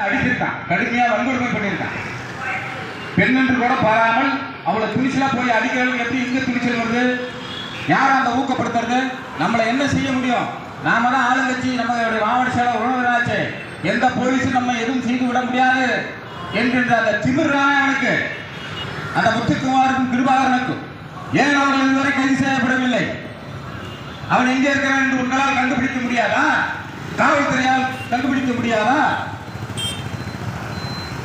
அடிச்சிருக்கான், கடுமையா வன்கொடுமை பண்ணியிருக்கான். பெண் என்று கூட பாராமல் அவளை துணிச்சலா போய் அடிக்கிறது. எப்படி இங்க துணிச்சல் வருது? யாரும் அந்த ஊக்கப்படுத்துறது? நம்மளை என்ன செய்ய முடியும்? நாம தான் ஆளுங்கட்சி, நம்மளுடைய மாவட்ட செயலர் உணர்வராச்சு, எந்த போலீஸும் நம்ம எதுவும் செய்து விட முடியாது என்கின்ற அந்த திமிர்றான அவனுக்கு, அந்த முத்துக்குமாருக்கும் கிருபாகரனுக்கும் ஏன் அவர்கள் இதுவரை கைது செய்யப்படவில்லை? அவன் எங்கே இருக்கிறான் என்று உங்களால் கண்டுபிடிக்க முடியாதா? காவல்துறையால் கண்டுபிடிக்க முடியாதா?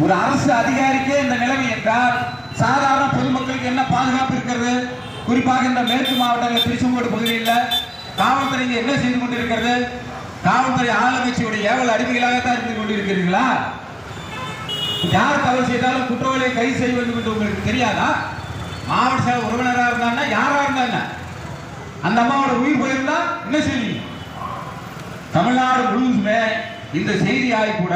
ஒரு அரசு அதிகாரிக்கே இந்த நிலைமை என்றால் சாதாரண பொதுமக்களுக்கு என்ன பாதுகாப்பு இருக்கிறது? குறிப்பாக இந்த மேற்கு மாவட்டங்கள் திருச்செங்கோடு பகுதியில் காவல்துறை என்ன செய்து கொண்டிருக்கிறது? காவல்துறை ஆளுங்கட்சியுடைய ஏவல் அடிமைகளாகத்தான் இருந்து கொண்டிருக்கிறீர்களா? யார் தவறு செய்தாலும் குற்றவாளியை கைது செய்ய வேண்டும் என்று உங்களுக்கு தெரியாதா? மாவட்ட செயலர் உறவினராக இருந்தாங்கன்னா யாரா இருந்தாங்க, அந்த அம்மாவோட உயிர் போயிருந்தா என்ன செய்வீங்க? தமிழ்நாடு முழுவதுமே இந்த செய்தியாய் கூட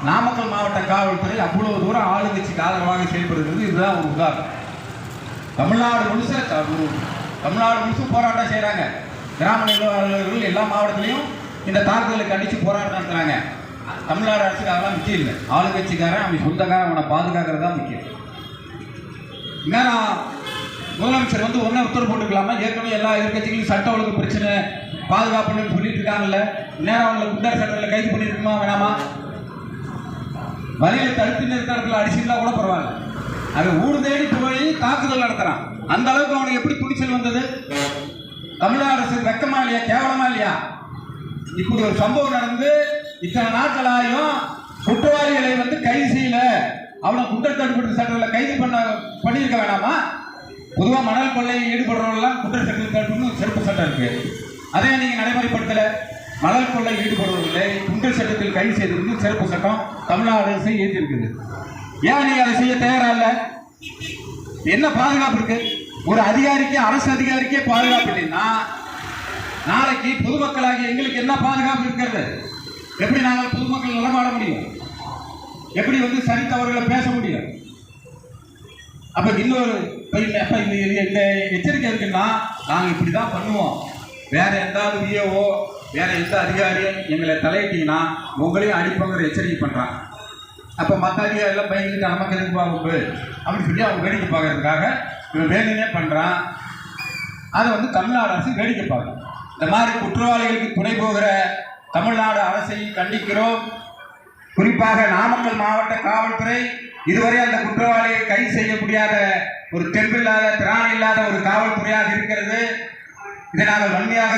நாமக்கல் மாவட்ட காவல்துறை அவ்வளவு தூரம் ஆளுங்கட்சிக்கு ஆதரவாக செயல்படுகிறது. இதுதான் ஒரு உதாரணம். தமிழ்நாடு முழுசும் போராட்டம் செய்யறாங்க. கிராம நிர்வாகிகள் எல்லா மாவட்டத்திலையும் இந்த தாக்குதலை கண்டிச்சு போராட்டம் நடத்துறாங்க. தமிழ்நாடு அரசுக்கு அதெல்லாம் முக்கியம் இல்லை. ஆளுங்கட்சிக்காரன் அவன் சொந்தக்காரன், அவனை பாதுகாக்கிறது தான் முக்கியம். இன்னும் முதலமைச்சர் ஒன்னே உத்தரவு போட்டுக்கலாமா? ஏற்கனவே எல்லா எதிர்கட்சிகளையும் சட்ட ஒழுங்கு பிரச்சனை பாதுகாப்புன்னு சொல்லிட்டு இருக்காங்கல்ல, நேரம் அவங்களை குண்டர் சட்டத்தில் கைது பண்ணிருக்குமா வேணாமா? வழியை தடுத்து நிறுத்தத்தில் அடிச்சிருந்தா கூட பரவாயில்ல. அவன் ஊடு தேடி போய் தாக்குதல் நடத்துறான். அந்த அளவுக்கு அவனுக்கு எப்படி துணிச்சல் வந்தது? தமிழ்நாடு அரசு வெக்கமா இல்லையா, கேவலமா இல்லையா? இப்படி ஒரு சம்பவம் நடந்து இத்தனை நாட்களாயும் குற்றவாளிகளை கைது செய்யல, அவனை குற்றத்தடுப்பு சட்டத்தில் கைது பண்ணியிருக்க வேணாமா? பொதுவாக மணல் கொள்ளையில் ஈடுபடுறவங்களாம் குற்றச்சட்டத்தில் சிறப்பு சட்டம் இருக்கு, அதே நீங்க நடைமுறைப்படுத்தல. மணல் கொள்ளை ஈடுபடுவதில்லை, குண்டர் சட்டத்தில் கைது செய்திருக்கு சிறப்பு சட்டம் தமிழ்நாடு அரசு ஏற்றிருக்குது. ஏன் நீங்க அதை செய்ய தயாரா இல்ல? என்ன பாதுகாப்பு இருக்கு? ஒரு அதிகாரிக்கு, அரசு அதிகாரிக்கே பாதுகாப்பு இல்லைன்னா நாளைக்கு பொதுமக்களாகி எங்களுக்கு என்ன பாதுகாப்பு இருக்கிறது? எப்படி நாங்கள் பொதுமக்கள் நடமாட முடியும்? எப்படி சரி தவறுகளை பேச முடியும்? அப்ப இன்னொரு இந்த எச்சரிக்கை இருக்குன்னா, நாங்கள் இப்படிதான் பண்ணுவோம், வேற எந்தாவது விஓ வேற எந்த அதிகாரியும் எங்களை தலையிட்டீங்கன்னா உங்களையும் அடிப்போங்கிற எச்சரிக்கை பண்றான். அப்ப மற்ற அதிகாரி எல்லாம் பயந்துட்டு நமக்கு எதிர்ப்பு அப்படின்னு சொல்லி அவங்க வேடிக்கை பார்க்கறதுக்காக இவன் வேணுன்னே பண்றான். அதை தமிழ்நாடு அரசு வேடிக்கை பார்க்கணும். இந்த மாதிரி குற்றவாளிகளுக்கு துணை போகிற தமிழ்நாடு அரசை கண்டிக்கிறோம். குறிப்பாக நாமக்கல் மாவட்ட காவல்துறை இதுவரை அந்த குற்றவாளியை கைது செய்ய முடியாத ஒரு தெம்பில்லாத திராணி இல்லாத ஒரு காவல்துறையாக இருக்கிறது. இதை நாங்கள் வன்மையாக